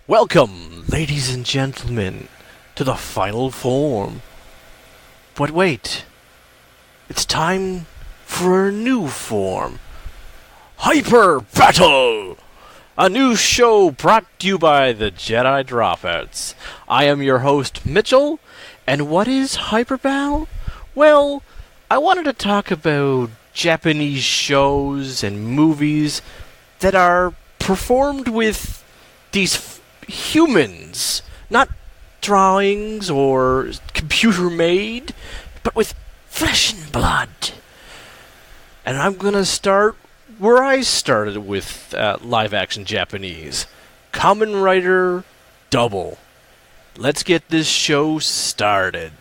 Welcome, ladies and gentlemen, to the final form. But wait, it's time for a new form. Hyper Battle! A new show brought to you by the Jedi Dropouts. I am your host, Mitchell, and what is Hyper Battle? Well, I wanted to talk about Japanese shows and movies that are performed with these humans, not drawings or computer made, but with flesh and blood. And I'm gonna start where I started with live action Japanese. Kamen Rider Double. Let's get this show started.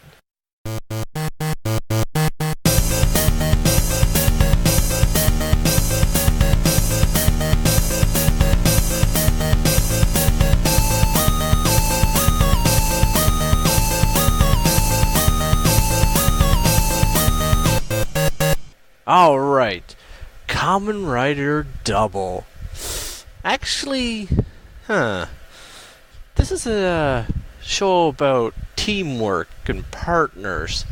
Alright, Kamen Rider Double. Actually, this is a show about teamwork and partners.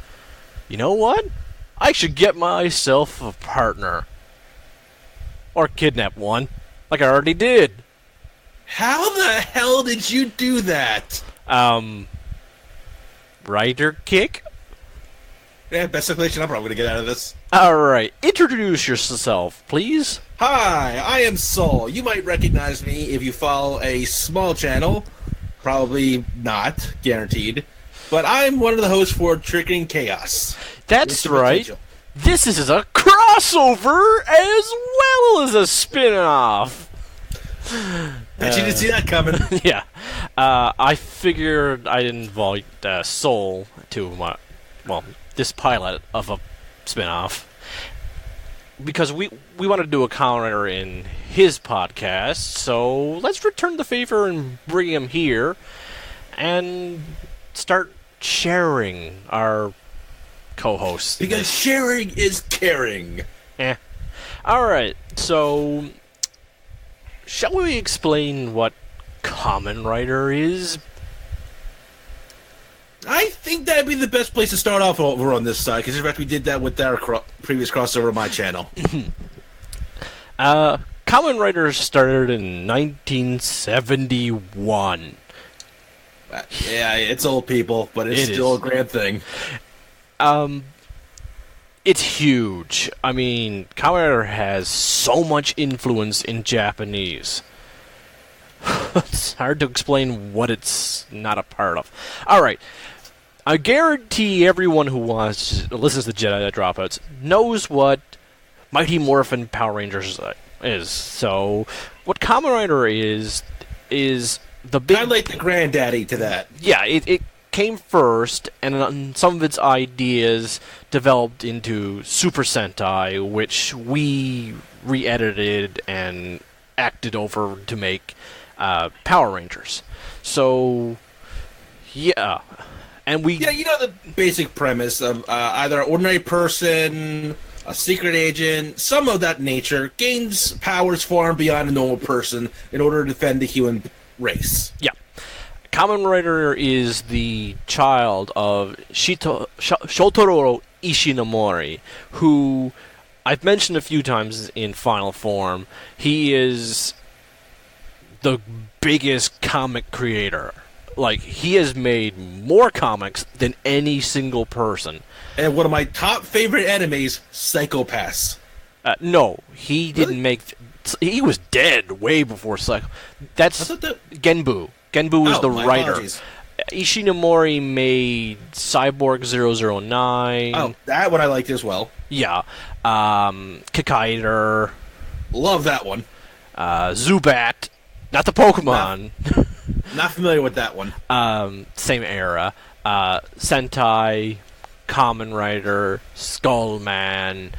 You know what? I should get myself a partner. Or kidnap one, like I already did. How the hell did you do that? Rider kick? Yeah, best explanation I'm probably going to get out of this. Alright, introduce yourself, please. Hi, I am Soul. You might recognize me if you follow a small channel. Probably not, guaranteed. But I'm one of the hosts for Triggering Chaos. That's right. This is a crossover as well as a spin-off. Bet you didn't see that coming. Yeah. I figured I'd invite Soul to this pilot of a spin-off because we want to do a counter in his podcast, so let's return the favor and bring him here and start sharing our co-hosts. Because sharing is caring. Alright, so shall we explain what Kamen Rider is? I think that'd be the best place to start off over on this side, because in fact we did that with our previous crossover on my channel. Kamen Rider started in 1971. Yeah, it's old people, but it's still a grand thing. It's huge. I mean, Kamen Rider has so much influence in Japanese. It's hard to explain what it's not a part of. Alright. I guarantee everyone who listens to Jedi Dropouts knows what Mighty Morphin Power Rangers is. So, what Kamen Rider is the big... I'd like the granddaddy to that. Yeah, it came first, and some of its ideas developed into Super Sentai, which we re-edited and acted over to make Power Rangers. So, yeah. And Yeah, you know the basic premise of either an ordinary person, a secret agent, some of that nature, gains powers far and beyond a normal person in order to defend the human race. Yeah. Kamen Rider is the child of Shotaro Ishinomori, who I've mentioned a few times in Final Form. He is the biggest comic creator. Like, he has made more comics than any single person. And one of my top favorite enemies, Psychopaths. No, he didn't make... He was dead way before Psycho... That's Genbu. Genbu is the writer. Apologies. Ishinomori made Cyborg 009. Oh, that one I liked as well. Yeah. Kikaider. Love that one. Zubat. Not the Pokemon. Not familiar with that one. Same era. Sentai, Kamen Rider, Skullman.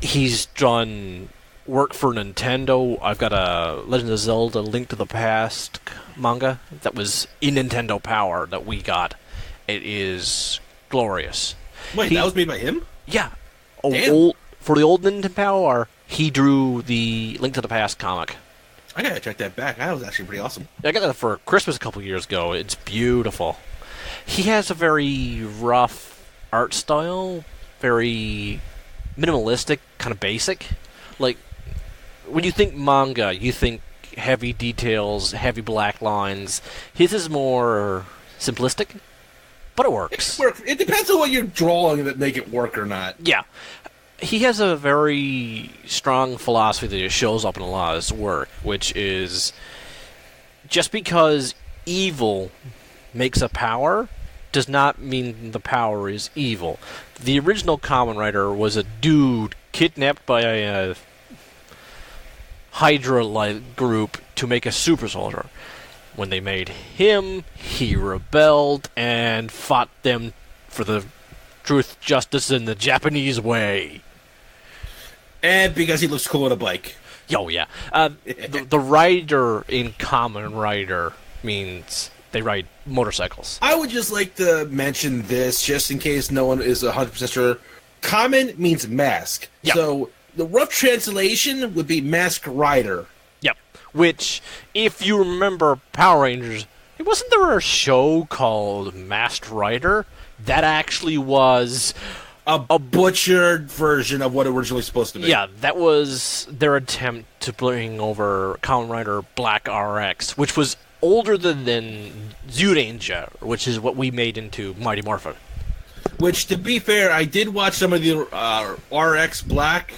He's done work for Nintendo. I've got a Legend of Zelda Link to the Past manga that was in Nintendo Power that we got. It is glorious. Wait, that was made by him? Yeah. Damn. For the old Nintendo Power, he drew the Link to the Past comic. I gotta check that back. That was actually pretty awesome. I got that for Christmas a couple years ago. It's beautiful. He has a very rough art style, very minimalistic, kind of basic. Like, when you think manga, you think heavy details, heavy black lines. His is more simplistic, but it works. It depends on what you're drawing that make it work or not. Yeah. He has a very strong philosophy that shows up in a lot of his work, which is just because evil makes a power does not mean the power is evil. The original Kamen Rider was a dude kidnapped by a Hydra-like group to make a super soldier. When they made him, he rebelled and fought them for the truth, justice, in the Japanese way. And because he looks cool on a bike. Oh, yeah. The rider in Kamen Rider means they ride motorcycles. I would just like to mention this, just in case no one is 100% sure. Kamen means mask. Yep. So the rough translation would be Mask Rider. Yep. Which, if you remember Power Rangers, wasn't there a show called Masked Rider? That actually was A butchered version of what it originally supposed to be. Yeah, that was their attempt to bring over Kamen Rider Black RX, which was older than Zyuranger, which is what we made into Mighty Morphin. Which, to be fair, I did watch some of the RX Black.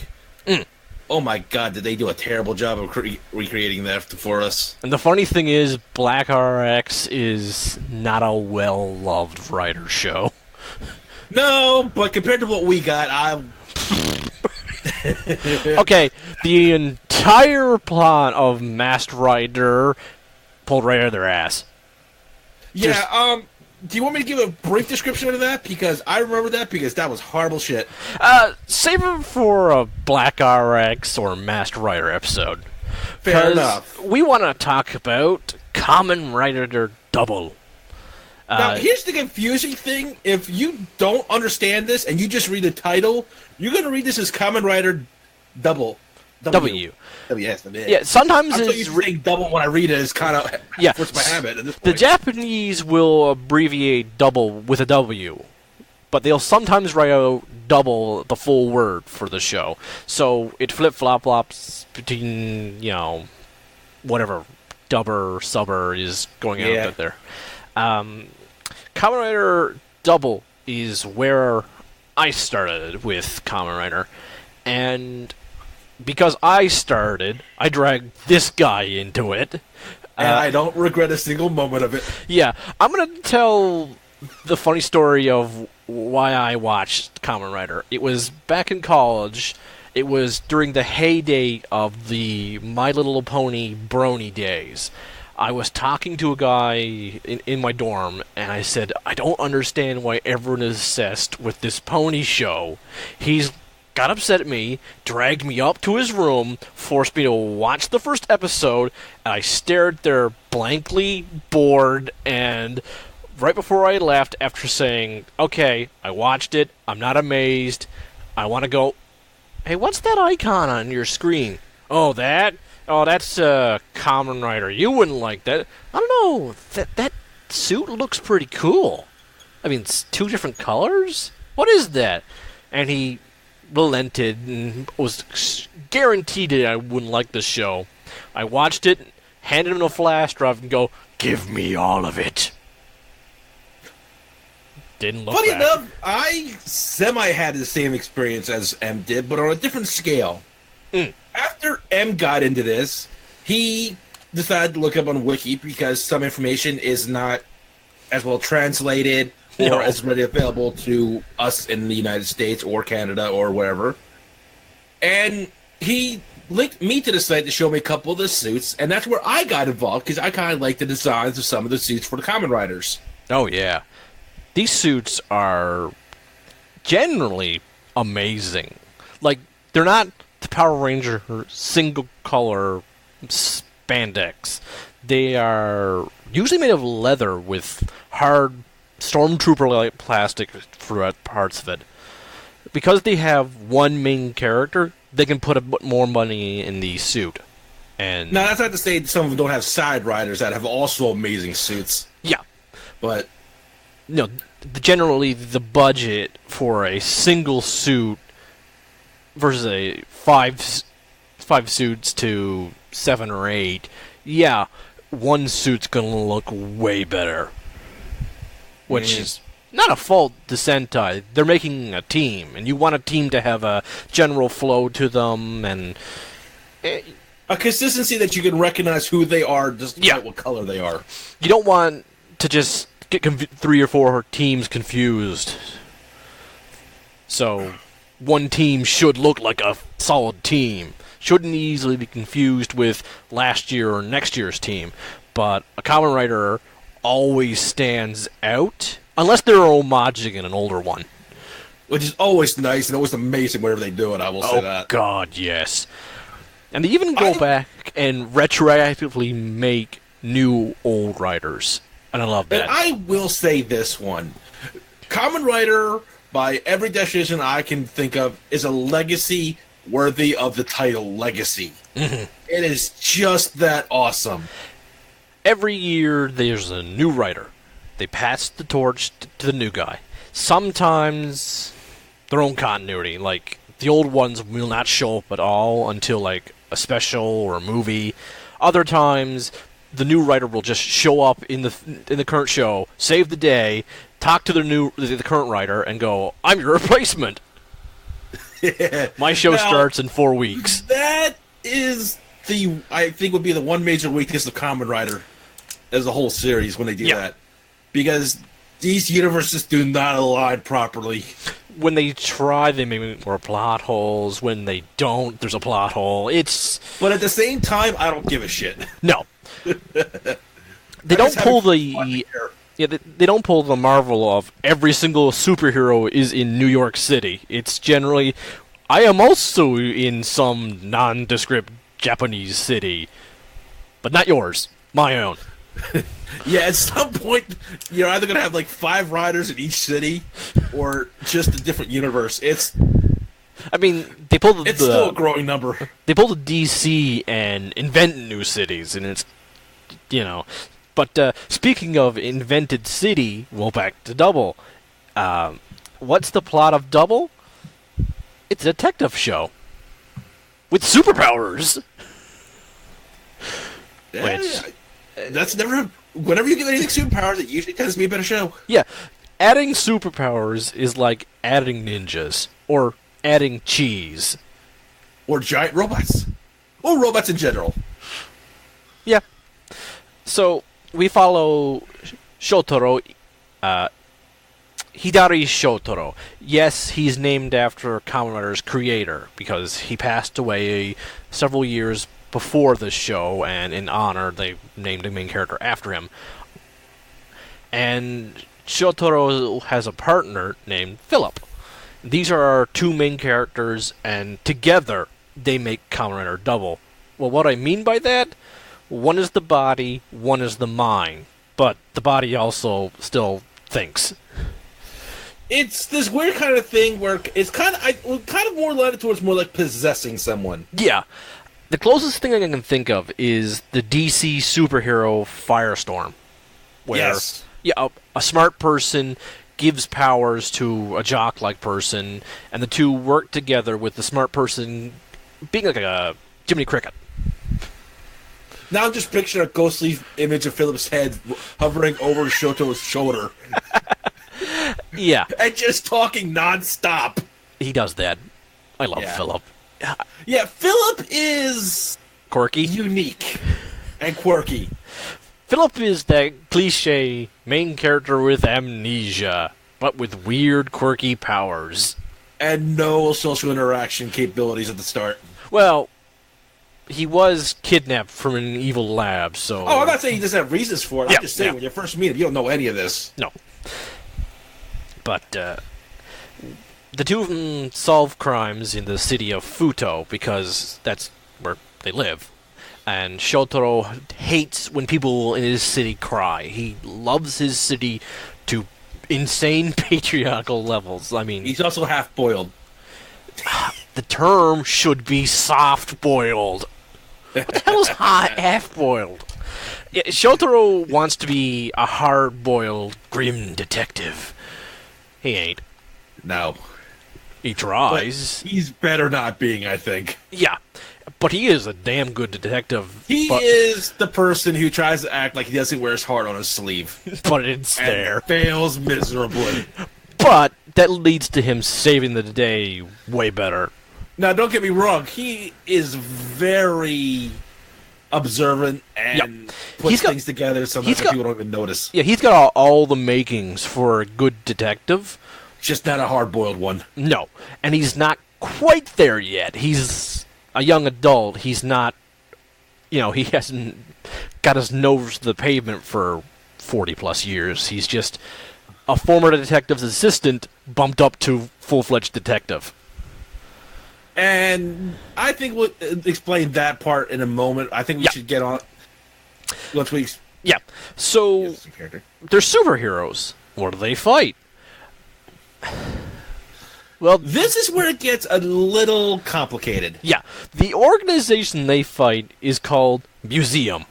Oh my god, did they do a terrible job of recreating that for us. And the funny thing is, Black RX is not a well-loved Rider show. No, but compared to what we got, Okay, the entire plot of Masked Rider pulled right out of their ass. Yeah, do you want me to give a brief description of that? Because I remember that because that was horrible shit. Save it for a Black RX or Masked Rider episode. Fair enough. We want to talk about Kamen Rider Double. Now, here's the confusing thing. If you don't understand this and you just read the title, you're going to read this as Kamen Rider Double. W. Yes, Yeah, sometimes I'm so it's used to saying double when I read it. It's kind of what's my habit at this point. The Japanese will abbreviate double with a W, but they'll sometimes write out double the full word for the show. So it flip-flop-flops between, whatever dubber, subber is going out there. Kamen Rider Double is where I started with Kamen Rider, and because I started, I dragged this guy into it. And I don't regret a single moment of it. Yeah, I'm going to tell the funny story of why I watched Kamen Rider. It was back in college. It was during the heyday of the My Little Pony Brony days. I was talking to a guy in my dorm, and I said, I don't understand why everyone is obsessed with this pony show. He's got upset at me, dragged me up to his room, forced me to watch the first episode, and I stared there blankly, bored, and right before I left, after saying, okay, I watched it, I'm not amazed, I want to go, hey, what's that icon on your screen? Oh, that? Oh, that's Kamen Rider. You wouldn't like that. I don't know. That suit looks pretty cool. I mean, it's two different colors? What is that? And he relented and was guaranteed that I wouldn't like this show. I watched it, handed him a flash drive, and go, give me all of it. Didn't look Funny back. enough, I had the same experience as M did, but on a different scale. After M got into this, he decided to look up on Wiki because some information is not as well translated or as readily available to us in the United States or Canada or wherever. And he linked me to the site to show me a couple of the suits, and that's where I got involved because I kind of like the designs of some of the suits for the Kamen Riders. Oh, yeah. These suits are generally amazing. Like, they're not the Power Ranger single color spandex. They are usually made of leather with hard stormtrooper-like plastic throughout parts of it. Because they have one main character, they can put a bit more money in the suit. And now, that's not to say some of them don't have side riders that have also amazing suits. yeah, But generally the budget for a single suit versus a five suits to 7 or 8, yeah, one suit's gonna look way better. Which is not a fault to Sentai. They're making a team, and you want a team to have a general flow to them, and a consistency that you can recognize who they are, just what color they are. you don't want to just get 3 or 4 teams confused. So, one team should look like a solid team. Shouldn't easily be confused with last year or next year's team. But a Kamen Rider always stands out, unless they're homaging in an older one. Which is always nice and always amazing whenever they do it, I will say that. Oh, God, yes. And they even go back and retroactively make new old riders. And I love that. And I will say this one. Kamen Rider, by every definition I can think of, is a legacy worthy of the title Legacy. Mm-hmm. It is just that awesome. Every year, there's a new writer. They pass the torch to the new guy. Sometimes, their own continuity. Like, the old ones will not show up at all until, like, a special or a movie. Other times, the new writer will just show up in the current show, save the day, talk to the current writer, and go, "I'm your replacement." My show starts in 4 weeks. That is I think would be the one major weakness of Kamen Rider as a whole series when they do that. Because these universes do not align properly. When they try, they make more plot holes. When they don't, there's a plot hole. But at the same time, I don't give a shit. No. They don't pull they don't pull the Marvel of every single superhero is in New York City. It's generally, I am also in some nondescript Japanese city, but not yours, my own. Yeah, at some point, you're either going to have like 5 riders in each city, or just a different universe. I mean, they pulled it's still a growing number. They pulled the DC and invent new cities, and it's, But speaking of invented city, well, back to Double. What's the plot of Double? It's a detective show with superpowers. That's never. Whenever you give anything superpowers, it usually tends to be a better show. Yeah, adding superpowers is like adding ninjas or adding cheese or giant robots, or robots in general. Yeah. So we follow Shotaro, Hidari Shotaro. Yes, he's named after Kamen Rider's creator because he passed away several years before this show, and in honor, they named the main character after him. And Shotaro has a partner named Philip. These are our 2 main characters, and together they make Kamen Rider Double. Well, what I mean by that? One is the body, one is the mind, but the body also still thinks. It's this weird kind of thing where it's kind of more led towards more like possessing someone. Yeah. The closest thing I can think of is the DC superhero Firestorm. Where, a smart person gives powers to a jock-like person, and the two work together with the smart person being like a Jiminy Cricket. Now I'm just picturing a ghostly image of Philip's head hovering over Shoto's shoulder. Yeah. And just talking non-stop. He does that. I love Philip. Yeah, Philip is... quirky? Unique. And quirky. Philip is that cliche main character with amnesia, but with weird, quirky powers. And no social interaction capabilities at the start. Well, he was kidnapped from an evil lab, so... Oh, I'm not saying he doesn't have reasons for it. I'm just saying when you first meet him, you don't know any of this. No. But, the 2 of them solve crimes in the city of Futo, because that's where they live. And Shotaro hates when people in his city cry. He loves his city to insane patriarchal levels. I mean... he's also half-boiled. The term should be soft-boiled. What the hell is half-boiled? Yeah, Shotaro wants to be a hard-boiled, grim detective. He ain't. No. He tries. But he's better not being, I think. Yeah, but he is a damn good detective. He is the person who tries to act like he doesn't wear his heart on his sleeve. But it's and there. Fails miserably. But that leads to him saving the day way better. Now, don't get me wrong. He is very observant and puts things together sometimes people don't even notice. Yeah, he's got all the makings for a good detective. Just not a hard-boiled one. No, and he's not quite there yet. He's a young adult. He's not, he hasn't got his nose to the pavement for 40-plus years. He's just a former detective's assistant bumped up to full-fledged detective. And I think we'll explain that part in a moment. I think we should get on once we... Yeah, so they're superheroes. What do they fight? Well, this is where it gets a little complicated. Yeah, the organization they fight is called Museum.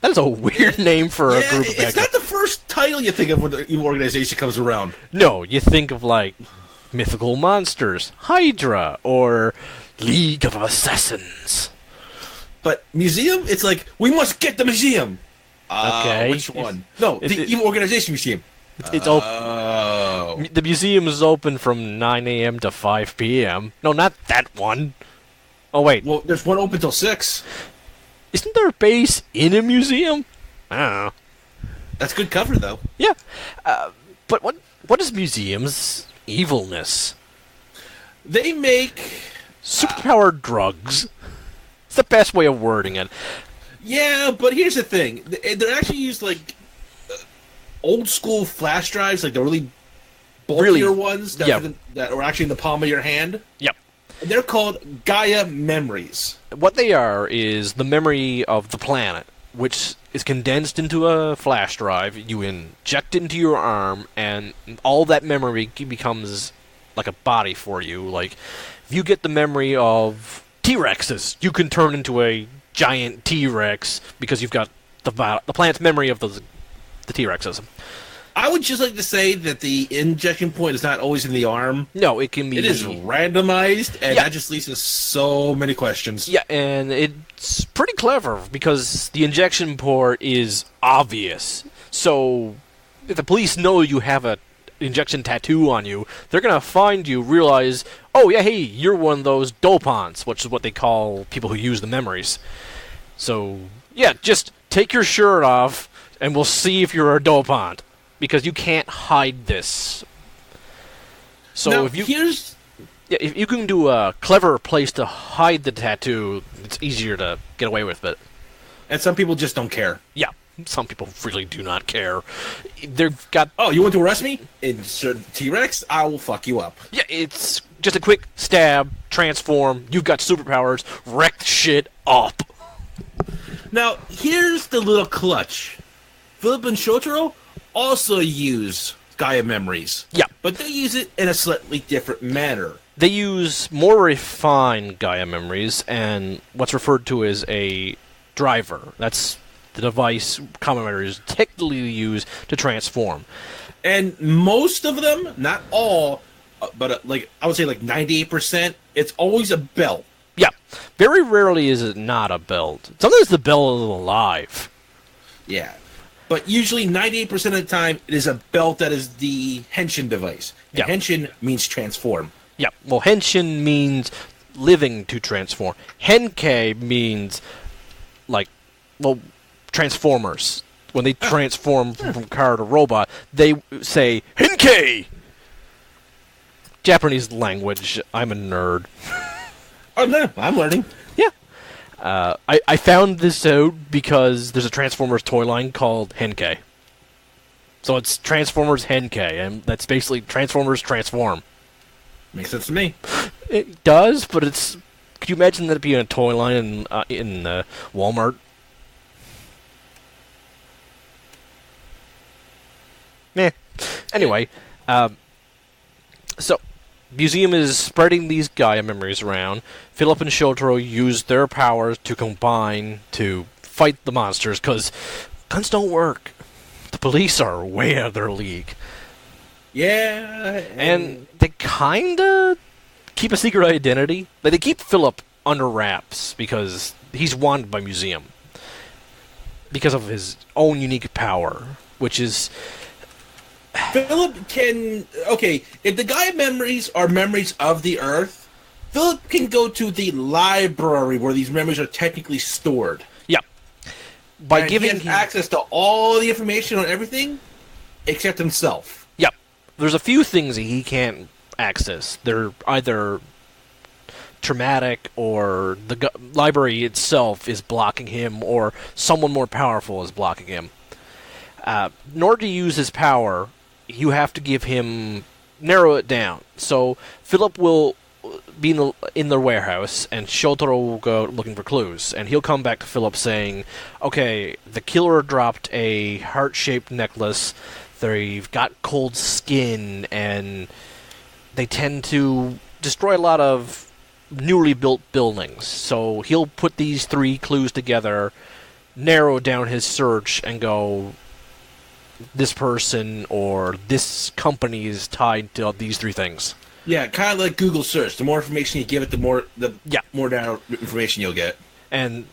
That is a weird name for a group of It's not the first title you think of when the evil organization comes around. No, you think of, like, Mythical Monsters, Hydra, or League of Assassins. But Museum, it's like, we must get the museum. Okay. Which one? No, the evil organization museum. It's open. The museum is open from 9 a.m. to 5 p.m. No, not that one. Oh, wait. Well, there's one open till 6. Isn't there a base in a museum? I don't know. That's good cover, though. Yeah. But what is museums' evilness? They make... superpowered drugs. It's the best way of wording it. Yeah, but here's the thing. They're actually used, like, old-school flash drives, like the really bulkier ones that are actually in the palm of your hand. Yep. And they're called Gaia memories. What they are is the memory of the planet, which is condensed into a flash drive. You inject it into your arm, and all that memory becomes like a body for you. Like, if you get the memory of T-Rexes, you can turn into a giant T-Rex because you've got the planet's memory of the T-Rexes. I would just like to say that the injection point is not always in the arm. No, it can be... It is randomized, and that just leads to so many questions. Yeah, and it's pretty clever, because the injection port is obvious. So, if the police know you have an injection tattoo on you, they're going to find you, realize, oh, yeah, hey, you're one of those dopants, which is what they call people who use the memories. So, yeah, just take your shirt off, and we'll see if you're a dopant. Because you can't hide this. So now, if you can do a clever place to hide the tattoo, it's easier to get away with it. And some people just don't care. Yeah, some people really do not care. They've got... Oh, you want to arrest me? Insert T-Rex? I will fuck you up. Yeah, it's just a quick stab, transform, you've got superpowers, wreck shit up. Now, here's the little clutch. Philip and Shotaro also use Gaia memories. Yeah. But they use it in a slightly different manner. They use more refined Gaia memories and what's referred to as a driver. That's the device Kamen Riders technically use to transform. And most of them, not all, but like I would say like 98%, it's always a belt. Yeah. Very rarely is it not a belt. Sometimes the belt is alive. Yeah. But usually 98% of the time, it is a belt that is the henshin device. And henshin means transform. Yeah, well, henshin means living to transform. Henkei means, like, well, transformers. When they transform from car to robot, they say, Henkei! Japanese language. I'm a nerd. Oh, no, I'm learning. I found this out because there's a Transformers toy line called Henkei. So it's Transformers Henkei, and that's basically Transformers transform. Makes sense to me. It does, but it's... Could you imagine that being a toy line in Walmart? Anyway, so Museum is spreading these Gaia memories around. Philip and Shotaro use their powers to combine to fight the monsters, because guns don't work. The police are way out of their league. Yeah. And they kinda keep a secret identity. Like, they keep Philip under wraps because he's wanted by Museum. Because of his own unique power, which is... Philip can... Okay, if the Gaia memories are memories of the Earth, Philip can go to the library where these memories are technically stored. Yeah. By and giving he has access to all the information on everything except himself. Yeah. There's a few things that he can't access. They're either traumatic, or the library itself is blocking him, or someone more powerful is blocking him. In order to use his power, you have to give him... narrow it down. So Philip will be in the warehouse, and Shotaro will go looking for clues, and he'll come back to Philip saying, okay, the killer dropped a heart-shaped necklace, they've got cold skin, and they tend to destroy a lot of newly built buildings. So he'll put these 3 clues together, narrow down his search, and go, this person or this company is tied to these 3 things. Yeah, kind of like Google search. The more information you give it, the more narrow information you'll get. And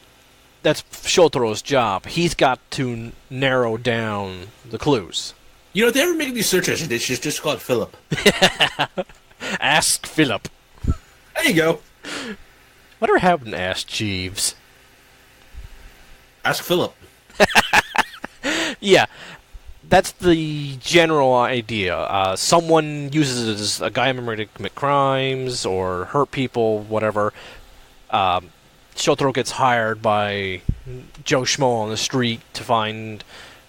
that's Shotaro's job. He's got to narrow down the clues. You know, if they ever make these search engines, it's just called Philip. Ask Philip. There you go. Whatever happened to Ask Jeeves? Ask Philip. Yeah. That's the general idea. Someone uses a Gaia memory to commit crimes or hurt people, whatever. Shotaro gets hired by Joe Schmo on the street to find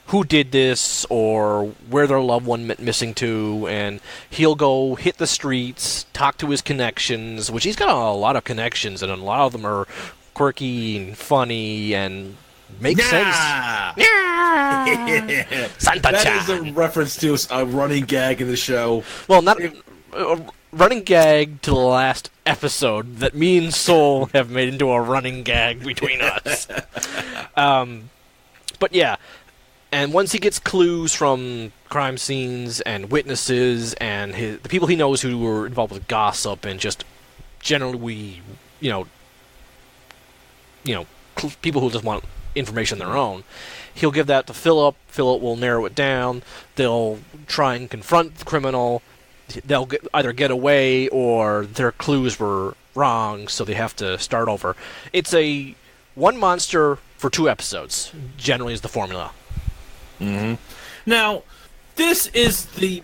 who did this or where their loved one went missing to, and he'll go hit the streets, talk to his connections, which he's got a lot of connections, and a lot of them are quirky and funny and make sense. Santa-chan. That is a reference to a running gag in the show. Well, not a running gag to the last episode that me and Soul have made into a running gag between us. But yeah, and once he gets clues from crime scenes and witnesses and the people he knows who were involved with gossip and just generally, people who just want information of their own, he'll give that to Philip. Philip will narrow it down. They'll try and confront the criminal. They'll either get away or their clues were wrong, so they have to start over. It's a one monster for 2 episodes, generally is the formula. Mm-hmm. Now, this is the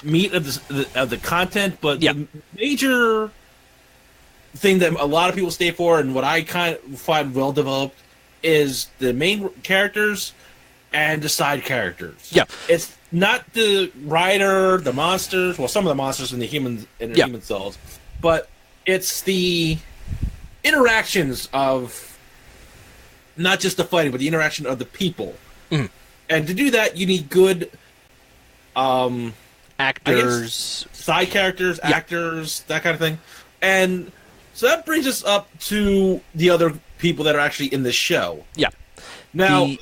meat of the content, but the major thing that a lot of people stay for, and what I kind of find well developed, is the main characters and the side characters. Yeah, it's not the rider, the monsters. Well, some of the monsters in the human cells, but it's the interactions of not just the fighting, but the interaction of the people. Mm. And to do that, you need good actors, side characters, actors, that kind of thing. And so that brings us up to the other people that are actually in the show. Yeah. Now,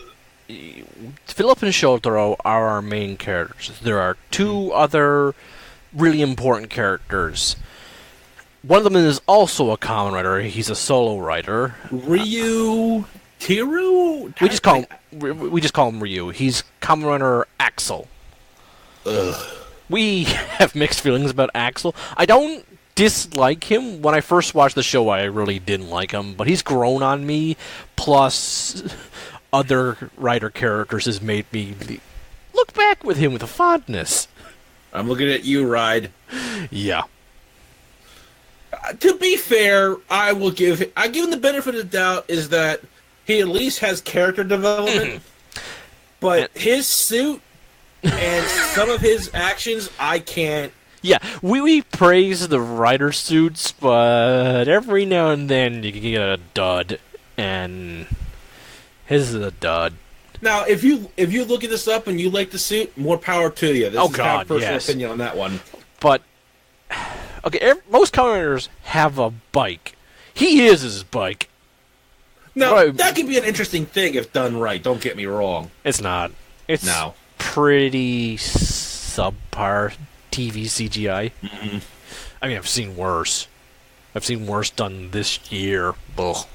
Philip and Shotaro are our main characters. There are 2 other really important characters. One of them is also a Kamen Rider. He's a solo writer. Ryu Tiru? We just call him Ryu. He's Kamen Rider Axel. Ugh. We have mixed feelings about Axel. I don't dislike him. When I first watched the show, I really didn't like him, but he's grown on me. Plus, other writer characters has made me look back with him with a fondness. I'm looking at you, Ride. Yeah. To be fair, I give him the benefit of the doubt is that he at least has character development, but his suit and some of his actions, I can't. Yeah, we praise the rider suits, but every now and then you can get a dud, and his is a dud. Now, if you look at this up and you like the suit, more power to you. This is kind of personal opinion on that one. But Okay, most Kamen Riders have a bike. He is his bike. Now, Right. that could be an interesting thing if done right, don't get me wrong. It's not. It's No. pretty subpar TV CGI. Mm-hmm. I mean, I've seen worse. I've seen worse done this year. Ugh.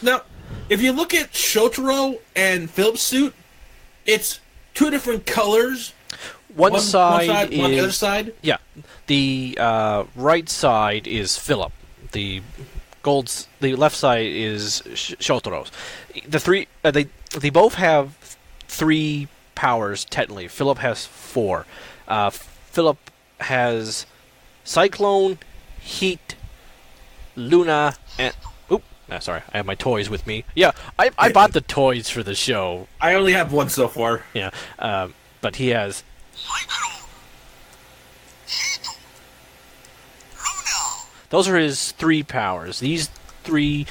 Now, if you look at Shotaro and Philip's suit, it's two different colors. One side is... on the other side? Yeah. The right side is Philip. The left side is Shotaro's. The three... they both have 3 powers, technically. Philip has 4. Philip has Cyclone, Heat, Luna, and... Oop! Sorry, I have my toys with me. Yeah, I bought the toys for the show. I only have one so far. Yeah, but he has... Those are his 3 powers. These 3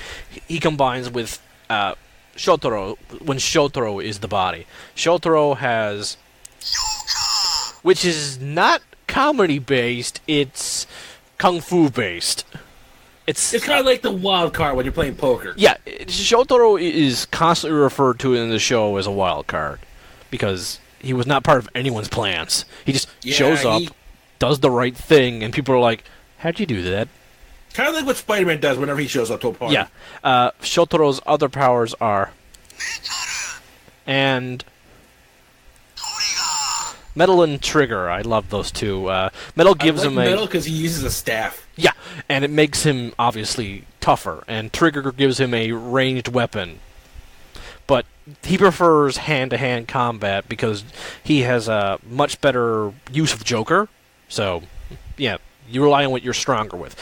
he combines with Shotaro when Shotaro is the body. Shotaro has... which is not comedy-based, it's kung fu-based. It's kind of like the wild card when you're playing poker. Yeah, Shotaro is constantly referred to in the show as a wild card because he was not part of anyone's plans. He just shows up, does the right thing, and people are like, how'd you do that? Kind of like what Spider-Man does whenever he shows up to a party. Yeah. Shotaro's other powers are... and... Metal and Trigger. I love those 2. Metal gives him a... Metal because he uses a staff. Yeah, and it makes him, obviously, tougher. And Trigger gives him a ranged weapon. But he prefers hand-to-hand combat because he has a much better use of Joker. So, yeah, you rely on what you're stronger with.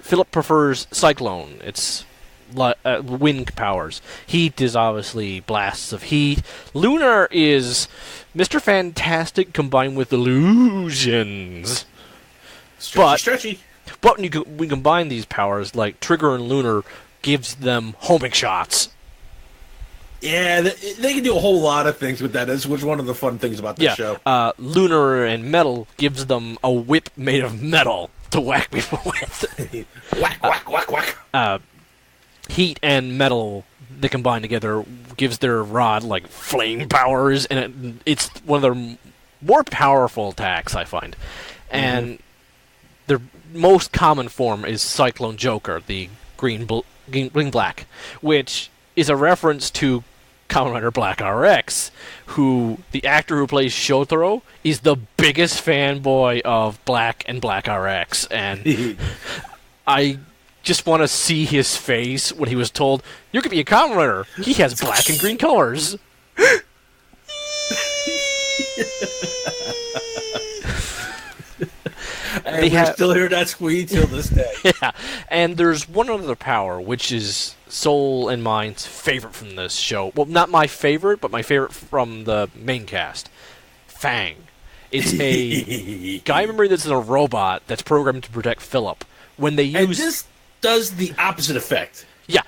Philip prefers Cyclone. It's wind powers. Heat is obviously blasts of heat. Lunar is Mr. Fantastic combined with illusions. Stretchy. But when we combine these powers, like Trigger and Lunar, gives them homing shots. Yeah, they can do a whole lot of things with that, which is one of the fun things about this show. Lunar and Metal gives them a whip made of metal to whack people with. Whack, whack, whack, whack. Heat and Metal, they combine together, gives their rod, like, flame powers, and it's one of their more powerful attacks, I find. And their most common form is Cyclone Joker, the green-black, which is a reference to Kamen Rider Black RX, who, the actor who plays Shotaro, is the biggest fanboy of Black and Black RX, and I just want to see his face when he was told, "You could be a Kamen Rider. He has black and green colors." And we still hear that squeak till this day. Yeah, and there's one other power, which is Soul and mine's favorite from this show. Well, not my favorite, but my favorite from the main cast. Fang. It's a guy member that's a robot that's programmed to protect Philip. When they use... And this does the opposite effect. Yeah.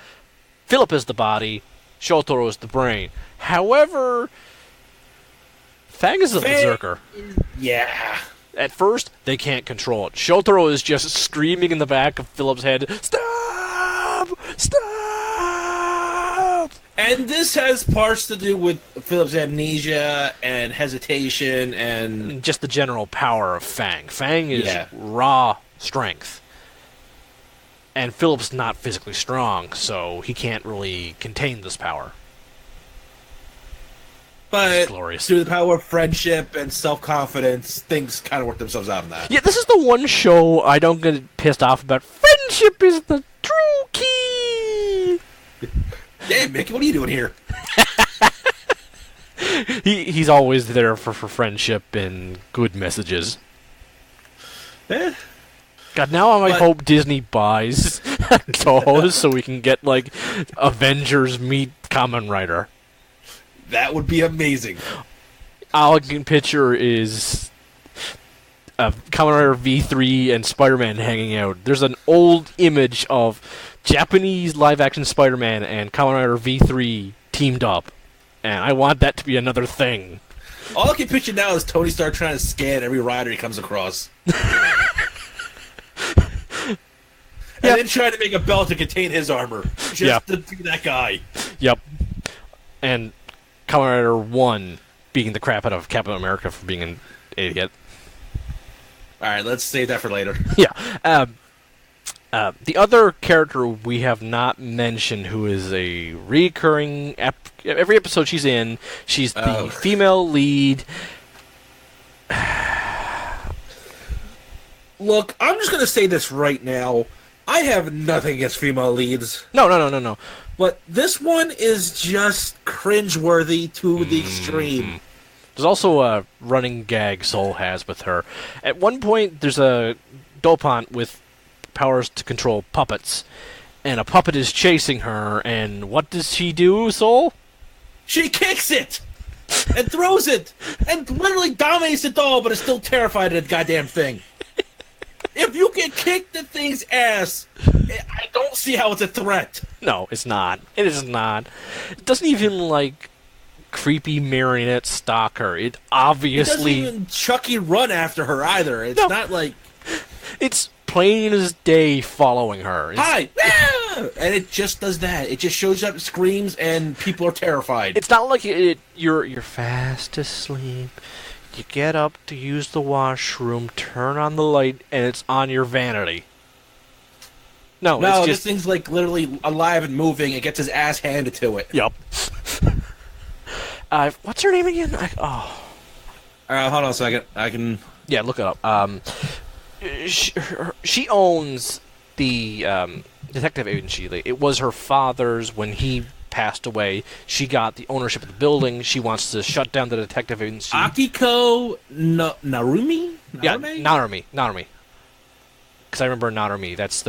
Philip is the body, Shotaro is the brain. However, Fang is a berserker. Yeah. At first, they can't control it. Shotaro is just screaming in the back of Philip's head, "Stop! Stop!" And this has parts to do with Philip's amnesia and hesitation and... just the general power of Fang. Fang is raw strength. And Philip's not physically strong, so he can't really contain this power. But glorious. Through the power of friendship and self-confidence, things kind of work themselves out in that. Yeah, this is the one show I don't get pissed off about. Friendship is the true key! Damn, Mickey, what are you doing here? He's always there for friendship and good messages. Eh. God, now I might hope Disney buys Toho so we can get, like, Avengers meet Kamen Rider. That would be amazing. All I can picture is Kamen Rider V3 and Spider-Man hanging out. There's an old image of Japanese live-action Spider-Man and Kamen Rider V3 teamed up. And I want that to be another thing. All I can picture now is Tony Stark trying to scan every rider he comes across. And then tried to make a belt to contain his armor. Just to be that guy. Yep. And Kamen Rider 1 beating the crap out of Captain America for being an idiot. Alright, let's save that for later. Yeah. The other character we have not mentioned, who is a recurring... every episode she's in, she's the female lead. Look, I'm just going to say this right now. I have nothing against female leads. No. But this one is just cringeworthy to the extreme. There's also a running gag Soul has with her. At one point, there's a Dopant with powers to control puppets, and a puppet is chasing her, and what does she do, Soul? She kicks it! And throws it! And literally dominates the doll, but is still terrified of the goddamn thing. If you can kick the thing's ass, I don't see how it's a threat. No, it's not. It is not. It doesn't even, like, creepy marionette stalk her. It obviously... It doesn't even Chucky run after her either. It's not like... It's plain as day following her. Hi! And it just does that. It just shows up, screams, and people are terrified. It's not like you're fast asleep. You get up to use the washroom, turn on the light, and it's on your vanity. No, it's just... this thing's like literally alive and moving. It gets his ass handed to it. Yup. What's her name again? Hold on a second. I can... Yeah, look it up. She owns the detective agency. It was her father's when he passed away. She got the ownership of the building. She wants to shut down the detective agency. Akiko Narumi? Yeah, Narumi. Because I remember Narumi. That's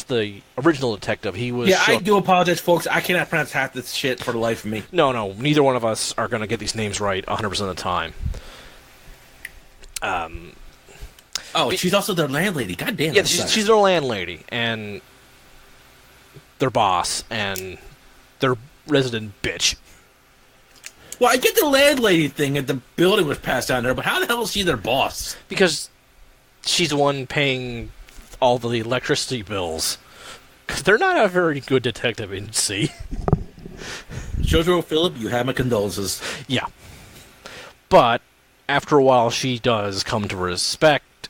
the original detective. He was... Yeah, I do apologize, folks. I cannot pronounce half this shit for the life of me. No. Neither one of us are going to get these names right 100% of the time. She's also their landlady. God damn. Yeah, she's their landlady, and their boss, and their resident bitch. Well, I get the landlady thing, and the building was passed down there, but how the hell is she their boss? Because she's the one paying all the electricity bills. Because they're not a very good detective agency. Jojo Philip, you have my condolences. Yeah. But after a while, she does come to respect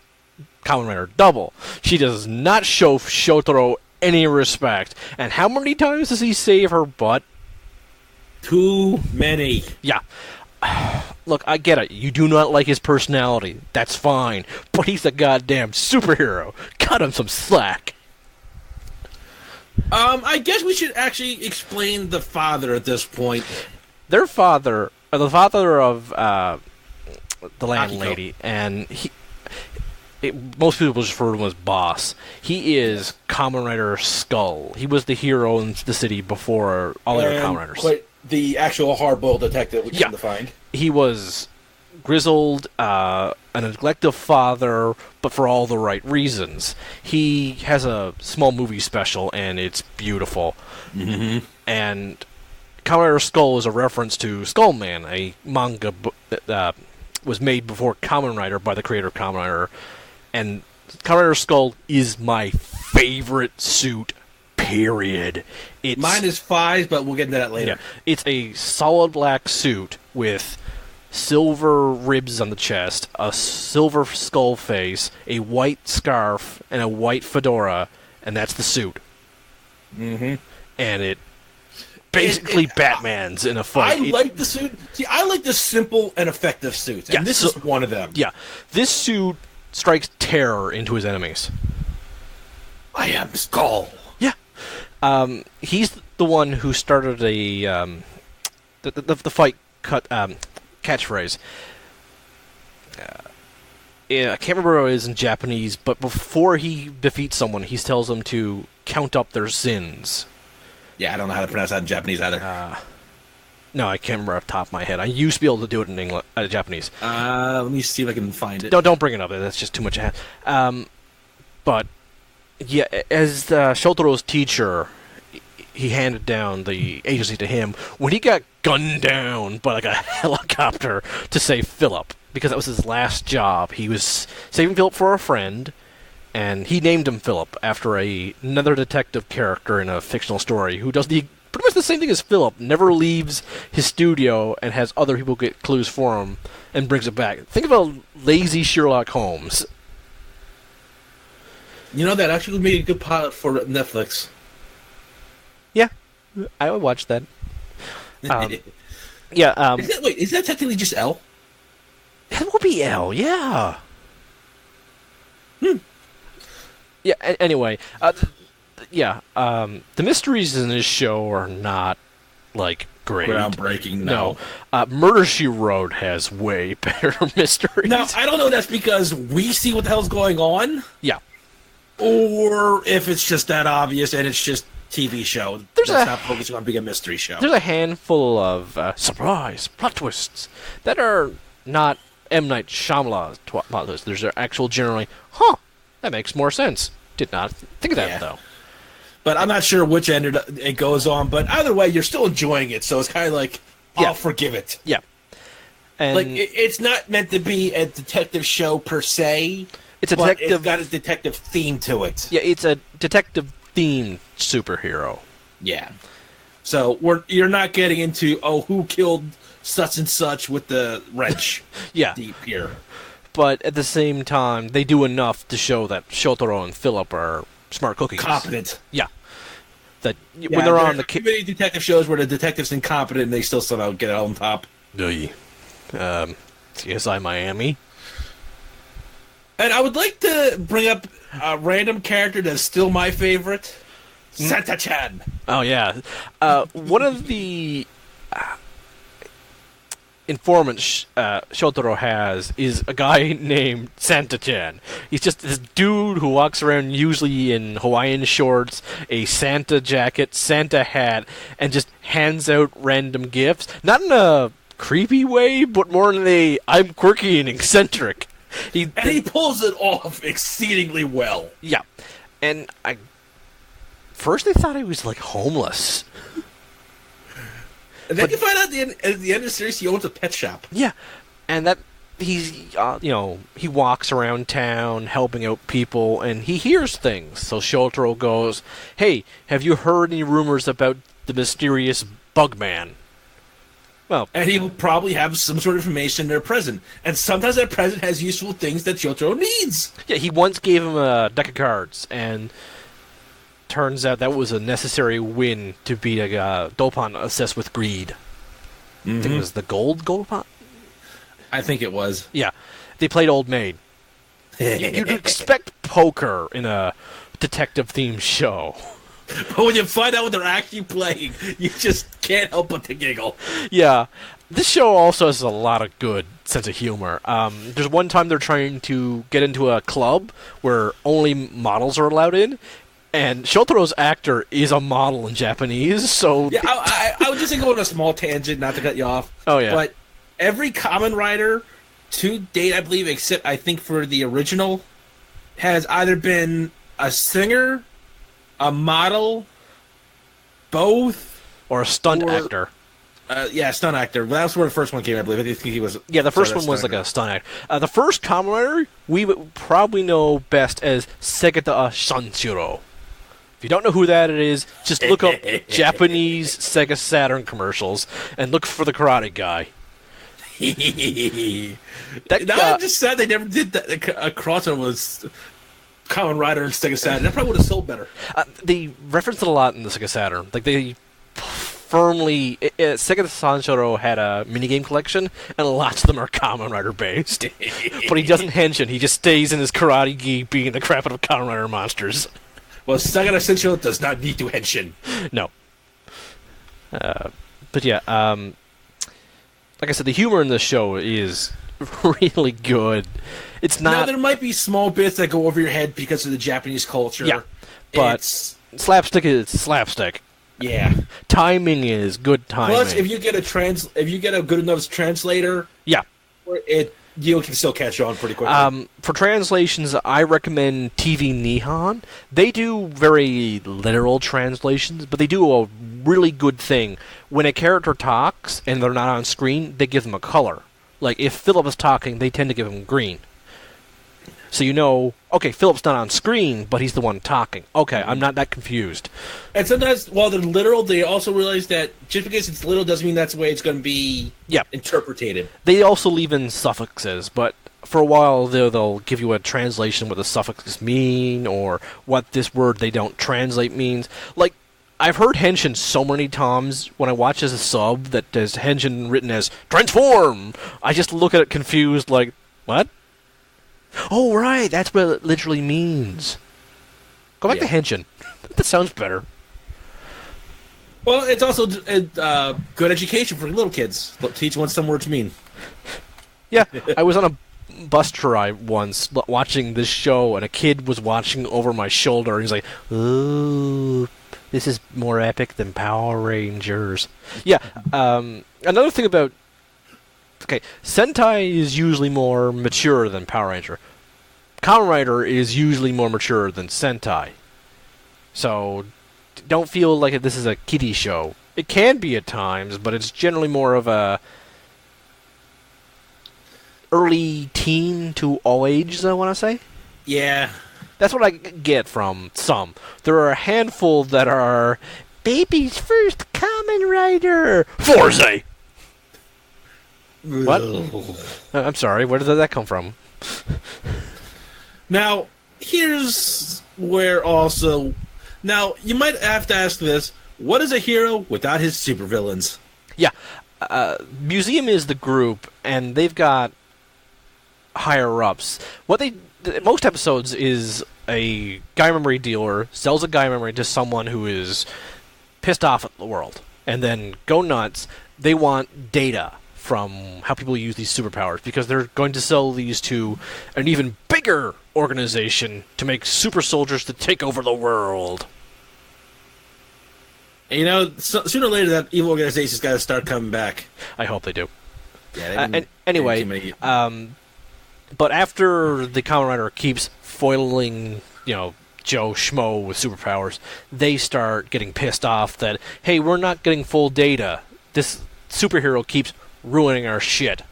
Kamen Rider Double. She does not show Shotaro any respect. And how many times does he save her butt? Too many. Yeah. Look, I get it. You do not like his personality. That's fine. But he's a goddamn superhero. Cut him some slack. I guess we should actually explain the father at this point. Their father, the father of the landlady, and most people just refer to him as Boss. He is Kamen Rider Skull. He was the hero in the city before all the other Kamen Riders. Quite the actual hard-boiled detective we came to find. He was grizzled, a neglected father, but for all the right reasons. He has a small movie special, and it's beautiful. Mm-hmm. And Kamen Rider Skull is a reference to Skullman, a manga that was made before Kamen Rider by the creator of Kamen Rider. And Kamen Rider Skull is my favorite suit, period. Mine is 5, but we'll get into that later. Yeah, it's a solid black suit with silver ribs on the chest, a silver skull face, a white scarf, and a white fedora, and that's the suit. Mm-hmm. And it basically Batman's in a fight. I like the suit. See, I like the simple and effective suits, and this is one of them. Yeah, this suit strikes terror into his enemies. I am Skull. Yeah. He's the one who started the fight catchphrase. I can't remember what it is in Japanese, but before he defeats someone, he tells them to count up their sins. Yeah, I don't know how to pronounce that in Japanese either. No, I can't remember off the top of my head. I used to be able to do it in English, Japanese. Let me see if I can find it. Don't bring it up. That's just too much. But yeah, as Shotaro's teacher, he handed down the agency to him when he got gunned down by like a helicopter to save Philip, because that was his last job. He was saving Philip for a friend, And he named him Philip after another detective character in a fictional story who does pretty much the same thing as Philip, never leaves his studio and has other people get clues for him and brings it back. Think of a lazy Sherlock Holmes. You know, that actually would be a good pilot for Netflix. Yeah, I would watch that. Is that technically just L? That would be L, yeah. Yeah, anyway, the mysteries in this show are not, like, great. Groundbreaking, no. Murder, She Wrote has way better mysteries. Now, I don't know if that's because we see what the hell's going on. Yeah. Or if it's just that obvious and it's just TV show. That's not focusing on being a mystery show. There's a handful of surprise plot twists that are not M. Night Shyamalan's plot twists. There's actual generally, that makes more sense. Did not think of that, though. But I'm not sure which end it goes on. But either way, you're still enjoying it. So it's kind of like, I'll forgive it. Yeah. And like, it's not meant to be a detective show per se. It's got a detective theme to it. Yeah, it's a detective-themed superhero. Yeah. So you're not getting into, who killed such and such with the wrench deep here. But at the same time, they do enough to show that Shotaro and Philip are smart cookies. Competent. Yeah. When they're on the... Too many detective shows where the detective's incompetent and they still somehow get it on top. CSI Miami. And I would like to bring up a random character that's still my favorite. Santa-chan. Oh, yeah. One of the informants Shotaro has is a guy named Santa-chan. He's just this dude who walks around usually in Hawaiian shorts, a Santa jacket, Santa hat, and just hands out random gifts. Not in a creepy way, but more in a I'm quirky and eccentric. He pulls it off exceedingly well. Yeah. And first I thought he was, like, homeless. And then you find out at the end of the series he owns a pet shop. Yeah. And that he's, he walks around town helping out people, and he hears things. So Shotaro goes, hey, have you heard any rumors about the mysterious Bugman? Well, and he will probably have some sort of information in their present. And sometimes that present has useful things that Shotaro needs. Yeah, he once gave him a deck of cards, and turns out that was a necessary win to beat a Dopon assessed with greed. Mm-hmm. I think it was the gold Dopon? I think it was. Yeah. They played Old Maid. You'd expect poker in a detective-themed show. But when you find out what they're actually playing, you just can't help but to giggle. Yeah. This show also has a lot of good sense of humor. There's one time they're trying to get into a club where only models are allowed in, and Shotaro's actor is a model in Japanese, so... Yeah, I was just going to go on a small tangent, not to cut you off. Oh, yeah. But every Kamen Rider to date, I believe, except I think for the original, has either been a singer, a model, both, or a stunt actor. Stunt actor. That was where the first one came, I believe. I think he was. Yeah, the first one was like a stunt actor. The first Kamen Rider we would probably know best as Segata Sanshiro. If you don't know who that is, just look up Japanese Sega Saturn commercials and look for the Karate Guy. I'm just sad they never did that. A crossover was Kamen Rider and Sega Saturn. That probably would have sold better. They referenced it a lot in the Sega Saturn. Like, they firmly... Sega Sanshiro had a minigame collection, and lots of them are Kamen Rider based. But he doesn't henshin. He just stays in his karate gi beating the crap out of Kamen Rider monsters. Well, Sega Sanshiro does not need to henshin. No. But yeah, like I said, the humor in this show is really good. It's not... Now, there might be small bits that go over your head because of the Japanese culture. Yeah, but slapstick is slapstick. Yeah. Timing is good timing. Plus, if you get a good enough translator, yeah, you can still catch on pretty quickly. For translations, I recommend TV Nihon. They do very literal translations, but they do a really good thing. When a character talks and they're not on screen, they give them a color. Like, if Philip is talking, they tend to give him green. So you know, okay, Philip's not on screen, but he's the one talking. Okay, I'm not that confused. And sometimes, while they're literal, they also realize that just because it's literal doesn't mean that's the way it's going to be interpreted. They also leave in suffixes, but for a while they'll give you a translation what the suffixes mean, or what this word they don't translate means. Like, I've heard Henshin so many times when I watch as a sub that there's Henshin written as transform. I just look at it confused, like, what? Oh, right, that's what it literally means. Go back to Henshin. That sounds better. Well, it's also good education for little kids. Teach what some words mean. Yeah, I was on a bus ride once watching this show, and a kid was watching over my shoulder, and he's like, ooh, this is more epic than Power Rangers. Yeah, another thing about... Okay, Sentai is usually more mature than Power Ranger. Kamen Rider is usually more mature than Sentai. So, don't feel like this is a kiddie show. It can be at times, but it's generally more of a early teen to all ages, I want to say. Yeah. That's what I get from some. There are a handful that are baby's first Kamen Rider. Forza! What? I'm sorry, where did that come from? Now, here's where also... Now, you might have to ask this. What is a hero without his supervillains? Yeah. Museum is the group, and they've got higher-ups. Most episodes is a guy memory dealer sells a guy memory to someone who is pissed off at the world. And then go nuts. They want data from how people use these superpowers, because they're going to sell these to an even bigger organization to make super soldiers to take over the world. And you know, sooner or later that evil organization's got to start coming back. I hope they do. Yeah. And anyway, but after the Kamen Rider keeps foiling, Joe Schmo with superpowers, they start getting pissed off that, hey, we're not getting full data. This superhero keeps ruining our shit.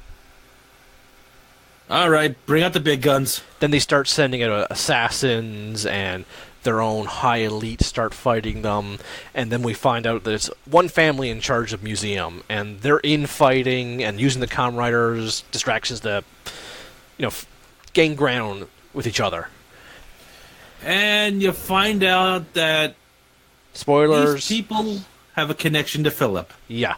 All right, bring out the big guns. Then they start sending out assassins, and their own high elite start fighting them. And then we find out that it's one family in charge of Museum, and they're infighting and using the Kamen Riders' distractions to, gain ground with each other. And you find out that spoilers. These people have a connection to Philip. Yeah.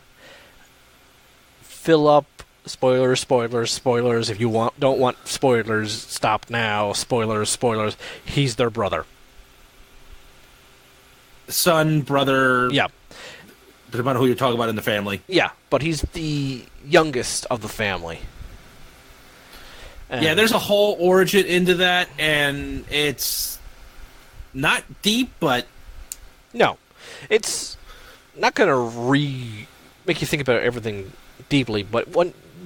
Philip, spoilers. If you don't want spoilers, stop now. Spoilers. He's their brother. Son, brother. Yeah. Depending on who you're talking about in the family. Yeah, but he's the youngest of the family. Yeah, there's a whole origin into that, and it's not deep, but... No. It's not going to make you think about everything deeply, but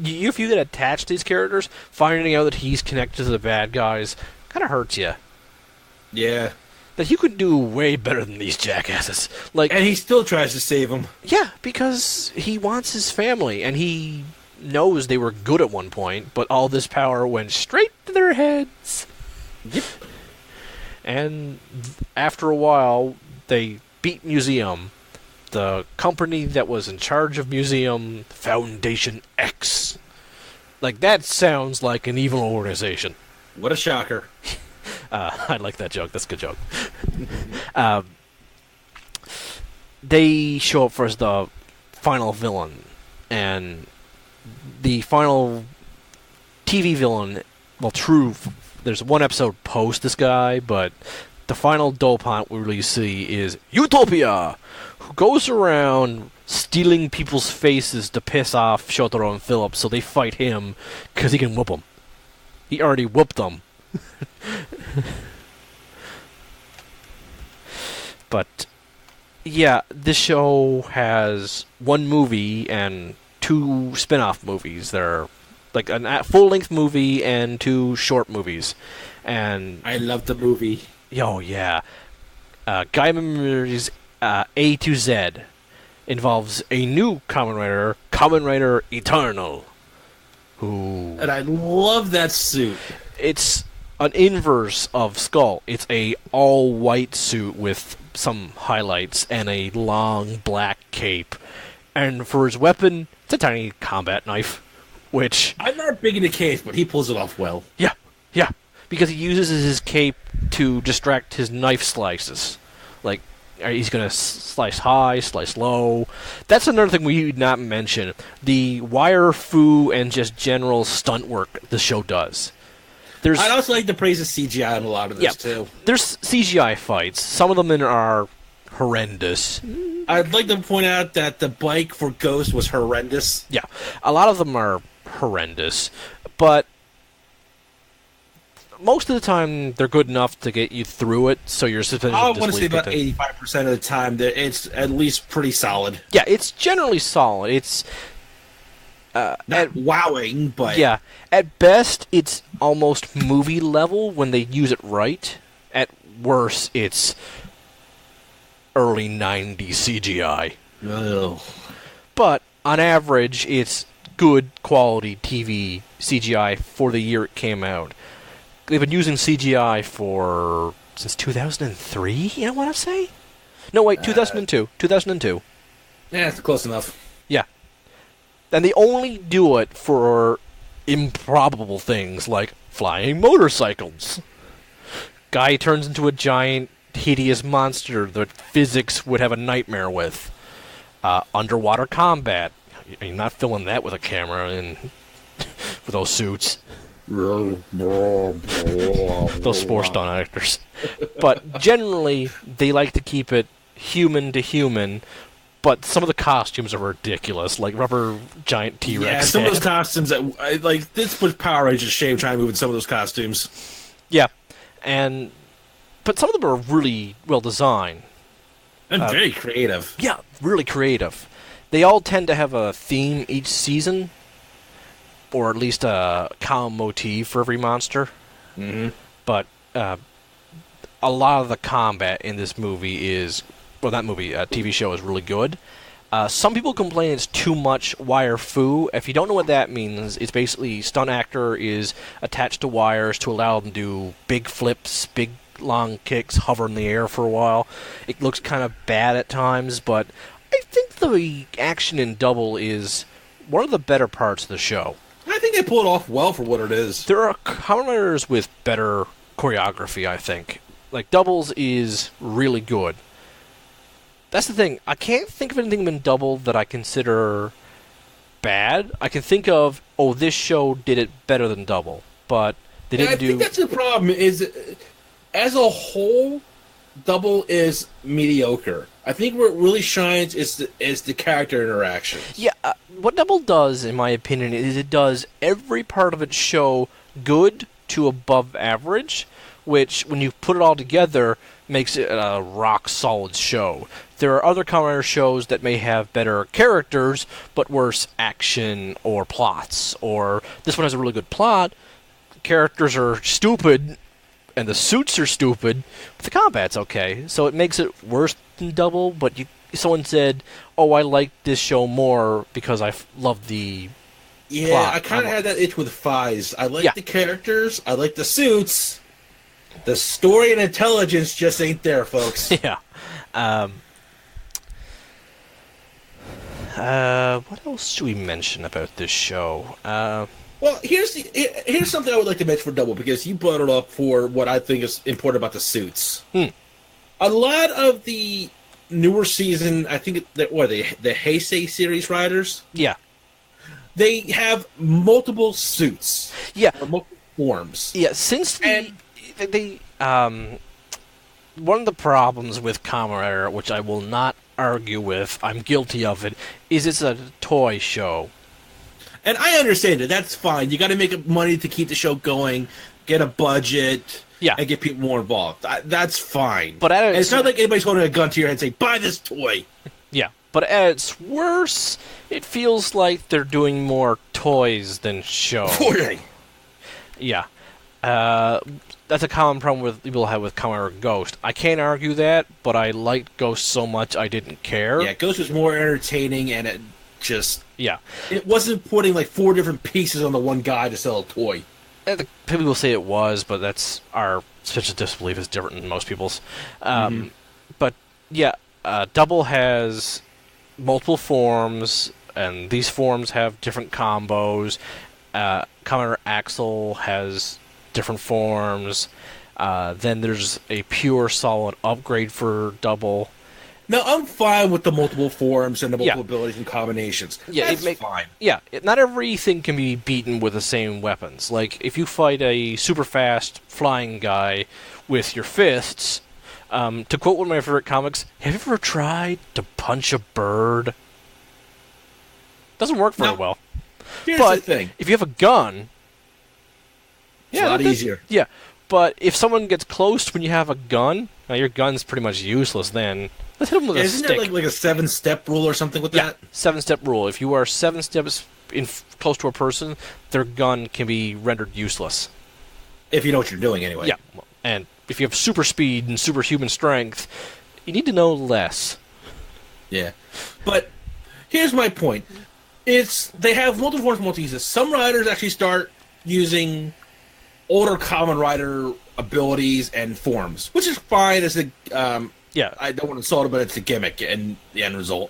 if you get attached to these characters, finding out that he's connected to the bad guys kind of hurts you. Yeah. That you could do way better than these jackasses. And he still tries to save them. Yeah, because he wants his family, and he knows they were good at one point, but all this power went straight to their heads. Yep. And after a while, they beat Museum. The company that was in charge of Museum, Foundation X. That sounds like an evil organization. What a shocker. I like that joke. That's a good joke. They show up for the final villain. And the final TV villain, there's one episode post this guy, but the final dopant we really see is Utopia, who goes around stealing people's faces to piss off Shotaro and Philip, so they fight him because he can whoop them. He already whooped them. But yeah, this show has one movie and two spin-off movies. They're a full-length movie and two short movies. And I love the movie. Oh yeah, Guy Memories A to Z involves a new Kamen Rider Eternal, who... And I love that suit. It's an inverse of Skull. It's a all-white suit with some highlights and a long black cape. And for his weapon, it's a tiny combat knife, which... I'm not big into cape, but he pulls it off well. Yeah, because he uses his cape to distract his knife slices. Like, he's going to slice high, slice low. That's another thing we did not mention. The wire fu and just general stunt work the show does. I'd also like to praise the CGI on a lot of this, too. There's CGI fights. Some of them are horrendous. I'd like to point out that the bike for Ghost was horrendous. Yeah, a lot of them are horrendous, but most of the time they're good enough to get you through it, so you're suspended. I want to say about 85% of the time that it's at least pretty solid. Yeah, it's generally solid. It's not wowing, but... Yeah, at best, it's almost movie level when they use it right. At worst, it's early 90s CGI. Ugh. But, on average, it's good quality TV CGI for the year it came out. They've been using CGI since 2003, I want to say? No, wait, 2002. 2002. Yeah, it's close enough. Yeah. And they only do it for improbable things like flying motorcycles. Guy turns into a giant, hideous monster that physics would have a nightmare with. Underwater combat. You're not filling that with a camera and with those suits. Those sports stunt actors. But generally, they like to keep it human to human. But some of the costumes are ridiculous, like rubber giant T-Rex. Yeah, some of those costumes that this puts Power Rangers to shame trying to move in some of those costumes. Yeah, but some of them are really well designed And very creative. Yeah, really creative. They all tend to have a theme each season, or at least a common motif for every monster. Mm-hmm. But a lot of the combat in this movie is... Well, that movie, TV show, is really good. Some people complain it's too much wire fu. If you don't know what that means, it's basically stunt actor is attached to wires to allow them to do big flips, big long kicks, hover in the air for a while. It looks kind of bad at times, but I think the action in Double is one of the better parts of the show. I think they pull it off well for what it is. There are Kamen Riders with better choreography, I think. Like, Doubles is really good. That's the thing. I can't think of anything in Double that I consider bad. I can think of, this show did it better than Double, but they didn't do... I think that's the problem, is as a whole, Double is mediocre. I think where it really shines is the character interaction. Yeah, what Double does, in my opinion, is it does every part of its show good to above average, which, when you put it all together, makes it a rock-solid show. There are other Kamen Rider shows that may have better characters, but worse action or plots. Or this one has a really good plot, the characters are stupid, and the suits are stupid, but the combat's okay. So it makes it worse than Double, but someone said, I like this show more because I love the plot. I kind of had that itch with Fies. I like the characters, I like the suits. The story and intelligence just ain't there, folks. Yeah. What else should we mention about this show? Well, here's something I would like to mention for Double, because you brought it up for what I think is important about the suits. A lot of the newer season, I think, the Heisei series riders? Yeah. They have multiple suits. Yeah. Or multiple forms. Yeah, since one of the problems with Kamen Rider, which I will not argue with, I'm guilty of it, is it's a toy show. And I understand it. That's fine. You got to make money to keep the show going, get a budget, and get people more involved. That's fine. But it's not like anybody's holding a gun to your head and saying, buy this toy. Yeah, but at its worst, it feels like they're doing more toys than show. Yeah. That's a common problem people have with Kamen Rider Ghost. I can't argue that, but I liked Ghost so much I didn't care. Yeah, Ghost was more entertaining, and it just... Yeah. It wasn't putting like 4 different pieces on the one guy to sell a toy. People will say it was, but that's our suspension of disbelief is different than most people's. But yeah, Double has multiple forms, and these forms have different combos. Kamen Rider Axel has different forms. Then there's a pure solid upgrade for Double. Now, I'm fine with the multiple forms and the multiple abilities and combinations. Yeah, that's fine. Yeah, not everything can be beaten with the same weapons. Like, if you fight a super fast flying guy with your fists, to quote one of my favorite comics, have you ever tried to punch a bird? Doesn't work very well. Here's the thing. If you have a gun... It's a lot easier. Yeah, but if someone gets close when you have a gun, now your gun's pretty much useless then. Let's hit them with a stick. Isn't there like a 7-step rule or something with that? 7-step rule. If you are 7 steps close to a person, their gun can be rendered useless. If you know what you're doing, anyway. Yeah, and if you have super speed and superhuman strength, you need to know less. Yeah, but here's my point. They have multiple forms, multiple uses. Some riders actually start using older Kamen Rider abilities and forms, which is fine as a... I don't want to insult it, but it's a gimmick and the end result.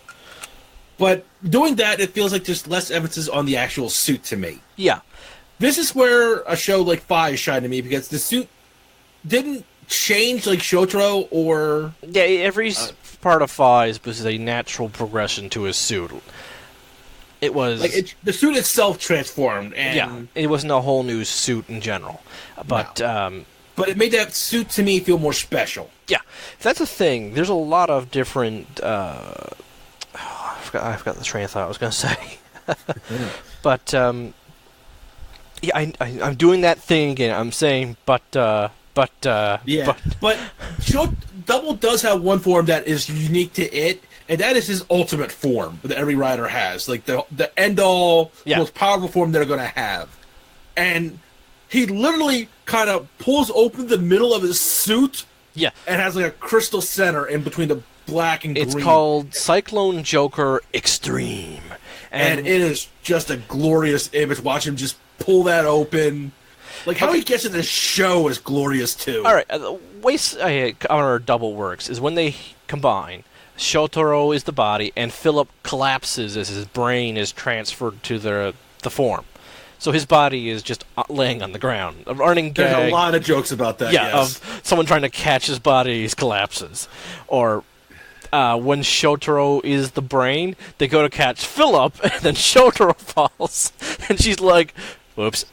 But doing that, it feels like there's less emphasis on the actual suit to me. Yeah. This is where a show like Fi shined to me, because the suit didn't change like Shotaro or... Yeah, every part of Fi's was a natural progression to his suit. It was... the suit itself transformed, and... Yeah, it wasn't a whole new suit in general. But... No. But it made that suit, to me, feel more special. Yeah, that's the thing. There's a lot of different... I forgot the train of thought I was going to say. But, yeah, I'm doing that thing again. I'm saying, but... Double does have one form that is unique to it, and that is his ultimate form that every rider has. Like, the end-all, most powerful form they're going to have. And... he literally kind of pulls open the middle of his suit and has like a crystal center in between the black and green. It's called Cyclone Joker Extreme. And it is just a glorious image. Watch him just pull that open. Like, how he gets in this show is glorious, too. All right, the way Kamen Rider Double works is when they combine, Shotaro is the body, and Philip collapses as his brain is transferred to the form. So his body is just laying on the ground. A running gag. There's a lot of jokes about that, of someone trying to catch his body, he collapses. Or when Shotaro is the brain, they go to catch Philip, and then Shotaro falls. And she's like, whoops.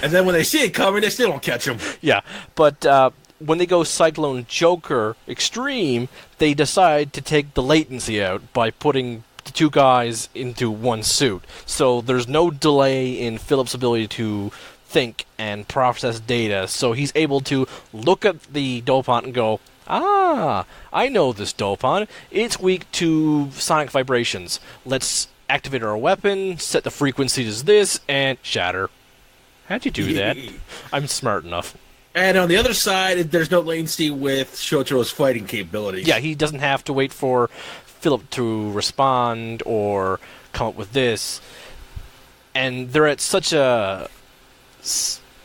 And then when they see it coming, they still don't catch him. Yeah, but when they go Cyclone Joker Extreme, they decide to take the latency out by putting... the two guys into one suit. So there's no delay in Philip's ability to think and process data, so he's able to look at the dopant and go, I know this dopant. It's weak to sonic vibrations. Let's activate our weapon, set the frequency as this, and shatter. How'd you do that? I'm smart enough. And on the other side, there's no latency with Shotaro's fighting capabilities. Yeah, he doesn't have to wait for Philip to respond or come up with this, and they're at such a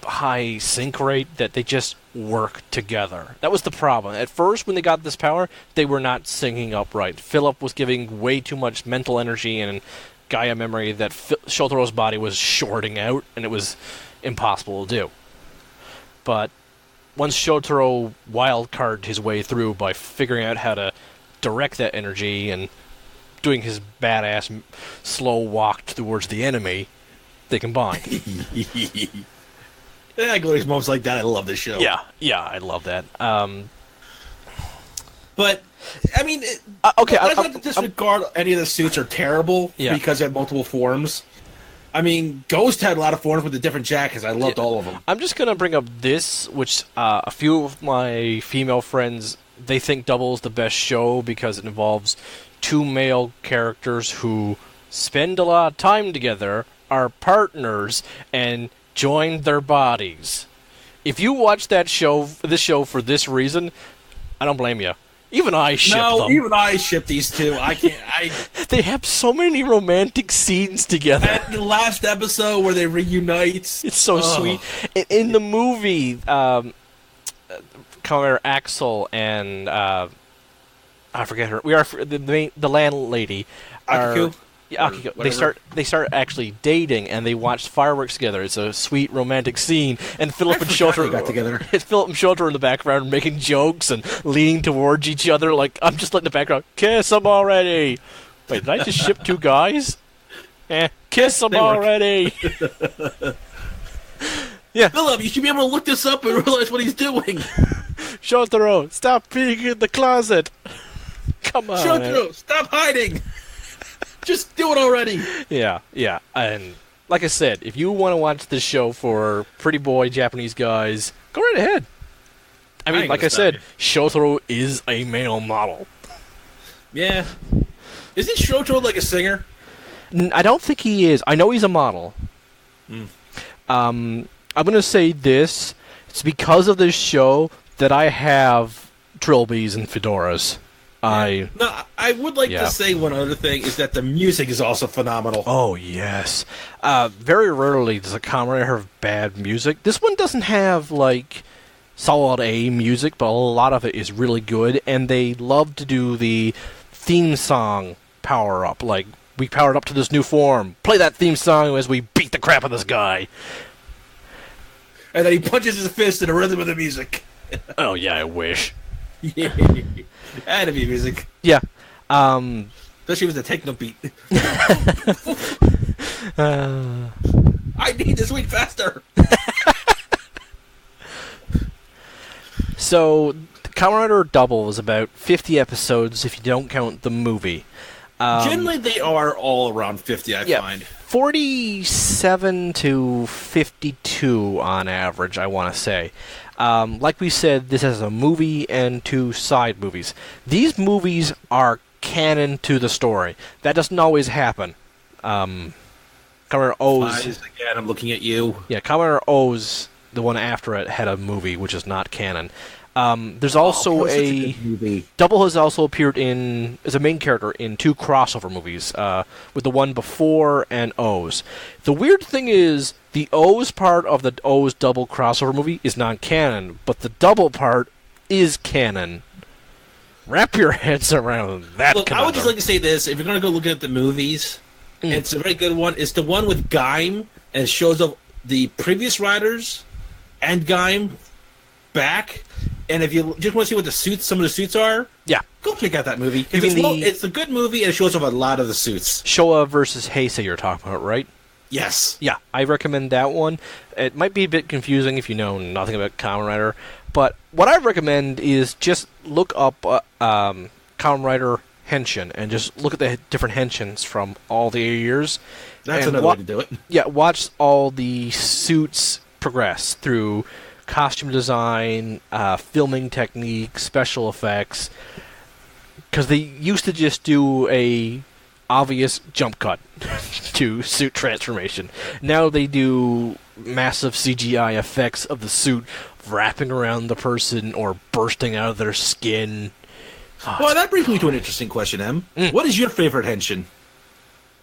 high sync rate that they just work together. That was the problem. At first, when they got this power, they were not syncing up right. Philip was giving way too much mental energy and Gaia memory that Shotaro's body was shorting out, and it was impossible to do. But once Shotaro wildcarded his way through by figuring out how to direct that energy and doing his badass slow walk towards the enemy, they combined. Yeah, glorious moments like that. I love this show. Yeah, I love that. But I mean, okay, let's not disregard any of the suits are terrible because they have multiple forms. I mean, Ghost had a lot of forms with the different jackets. I loved all of them. I'm just gonna bring up this, which a few of my female friends, they think Double is the best show because it involves two male characters who spend a lot of time together, are partners, and join their bodies. If you watch this show for this reason, I don't blame you. Even I ship No, them. even I ship these two. I can't. They have so many romantic scenes together. At the last episode where they reunite, It's so sweet. In the movie, Kamen Rider Axel and I forget her. We are the landlady. Akiku? Yeah, Akiko. They start actually dating, and they watch fireworks together. It's a sweet romantic scene. And Philip and Shota got together. Philip and Shota are in the background making jokes and leaning towards each other. Like I'm just like in the background. Kiss them already. Wait, did I just ship two guys? Kiss them already. Yeah. Philip, you should be able to look this up and realize what he's doing. Shotaro, stop being in the closet. Come on. Shotaro, stop hiding. Just do it already. Yeah. And like I said, if you want to watch this show for pretty boy Japanese guys, go right ahead. I mean, like I said, Shotaro is a male model. Yeah. Isn't Shotaro like a singer? I don't think he is. I know he's a model. I'm going to say this. It's because of this show that I have trilbies and fedoras. I would like to say one other thing, is that the music is also phenomenal. Oh, yes. Very rarely does a Kamen Rider have bad music. This one doesn't have, like, solid A music, but a lot of it is really good, and they love to do the theme song power-up. Like, we powered up to this new form. Play that theme song as we beat the crap out of this guy. And then he punches his fist in the rhythm of the music. Oh, yeah, I wish. Yeah. Had to be music. Yeah. Especially with the techno beat. I need this week faster. So, Kamen Rider Double is about 50 episodes if you don't count the movie. Generally, they are all around 50, I find. 47 to 52 on average, I want to say. Like we said, this has a movie and 2 side movies. These movies are canon to the story. That doesn't always happen. Kamen Rider O's... Again, I'm looking at you. Yeah, Kamen Rider O's, the one after it, had a movie, which is not canon. There's also a movie. Double has also appeared as a main character in 2 crossover movies, with the one before and O's. The weird thing is, the O's part of the O's Double crossover movie is non-canon, but the Double part is canon. Wrap your heads around that. Look, I would just like to say this: if you're going to go look at the movies, it's a very good one. It's the one with Gaim, and it shows up the previous riders and Gaim back. And if you just want to see what some of the suits are, go check out that movie. It's a good movie, and it shows up a lot of the suits. Showa versus Heisei you're talking about, right? Yes. Yeah, I recommend that one. It might be a bit confusing if you know nothing about Kamen Rider, but what I recommend is just look up Kamen Rider Henshin and just look at the different henshins from all the years. That's another way to do it. Yeah, watch all the suits progress through costume design, filming technique, special effects, because they used to just do a obvious jump cut to suit transformation. Now they do massive CGI effects of the suit wrapping around the person or bursting out of their skin. Well, that brings me to an interesting question, Em. What is your favorite henshin?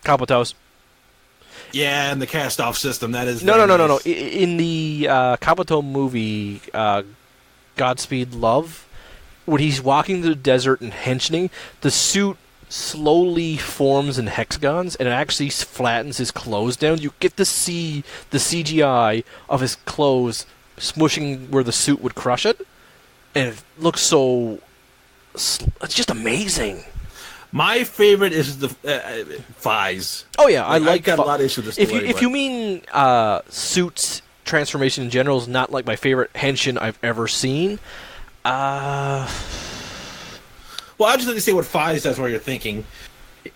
Kabuto's. Yeah, and the cast-off system, that is... No. In the Kabuto movie, Godspeed Love, when he's walking through the desert and henching, the suit slowly forms in hexagons, and it actually flattens his clothes down. You get to see the CGI of his clothes smushing where the suit would crush it, and it looks so... It's just amazing. My favorite is the Fies. Oh yeah, I got a lot of issues with this story. If you mean suits transformation in general is not like my favorite henshin I've ever seen. Well, I just like to say what Fies does while you're thinking.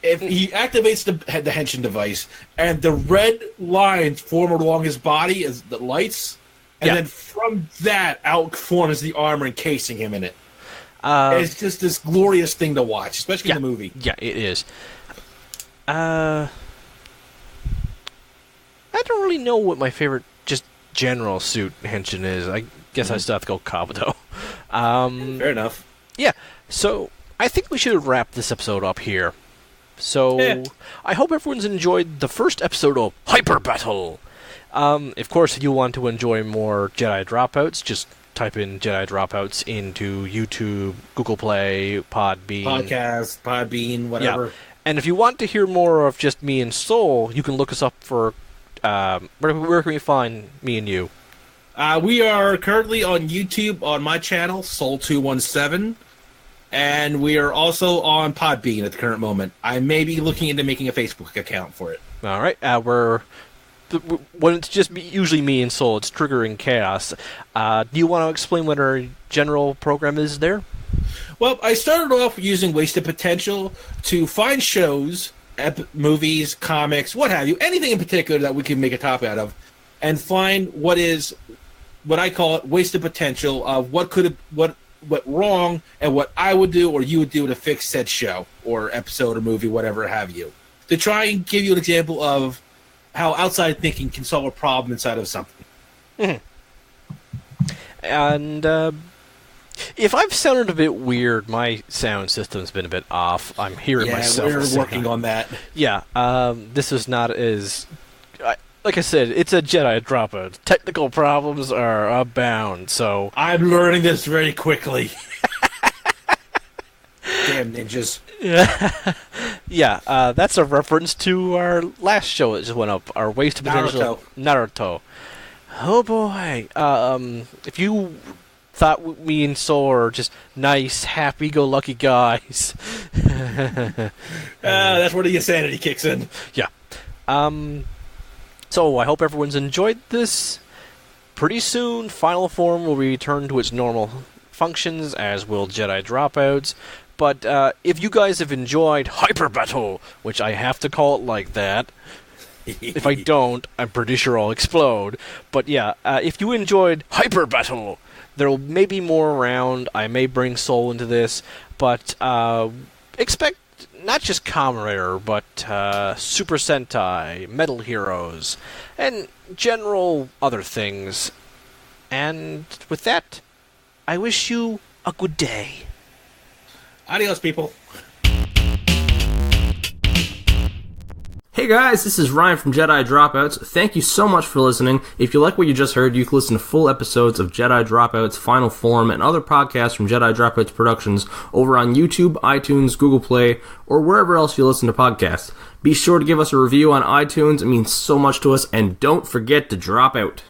If he activates the henshin device, and the red lines form along his body as the lights, and then from that out forms the armor encasing him in it. It's just this glorious thing to watch, especially in the movie. Yeah, it is. I don't really know what my favorite just general suit henshin is. I guess I still have to go Kabuto. Fair enough. Yeah. So, I think we should wrap this episode up here. So, I hope everyone's enjoyed the first episode of Hyper Battle. Of course, if you want to enjoy more Jedi Dropouts, just type in Jedi Dropouts into YouTube, Google Play, Podcast, Podbean, whatever. Yeah. And if you want to hear more of just me and Soul, you can look us up for... where can we find me and you? We are currently on YouTube on my channel, Soul217. And we are also on Podbean at the current moment. I may be looking into making a Facebook account for it. All right. When it's just usually me and Soul, it's Triggering Chaos. Do you want to explain what our general program is there? Well, I started off using Wasted Potential to find shows, movies, comics, what have you, anything in particular that we can make a topic out of, and find what I call it wasted potential of what went wrong and what I would do or you would do to fix said show or episode or movie, whatever have you. To try and give you an example of how outside thinking can solve a problem inside of something. Mm-hmm. And if I've sounded a bit weird, my sound system's been a bit off. I'm hearing myself. Yeah, we're working on that. Yeah, this is not as... Like I said, it's a Jedi Dropout. Technical problems are abound, so... I'm learning this very quickly. Damn ninjas. Yeah, that's a reference to our last show that just went up, our Wasted Potential... Naruto. Oh boy. If you thought me and Soul are just nice, happy-go-lucky guys... that's where the insanity kicks in. Yeah. So, I hope everyone's enjoyed this. Pretty soon, Final Form will return to its normal functions, as will Jedi Dropouts. But if you guys have enjoyed Hyper Battle, which I have to call it like that, if I don't, I'm pretty sure I'll explode. But yeah, if you enjoyed Hyper Battle, there may be more around. I may bring Soul into this, but expect not just Kamen Rider, but Super Sentai, Metal Heroes, and general other things. And with that, I wish you a good day. Adios, people. Hey guys, this is Ryan from Jedi Dropouts. Thank you so much for listening. If you like what you just heard, you can listen to full episodes of Jedi Dropouts, Final Form, and other podcasts from Jedi Dropouts Productions over on YouTube, iTunes, Google Play, or wherever else you listen to podcasts. Be sure to give us a review on iTunes. It means so much to us, and don't forget to drop out.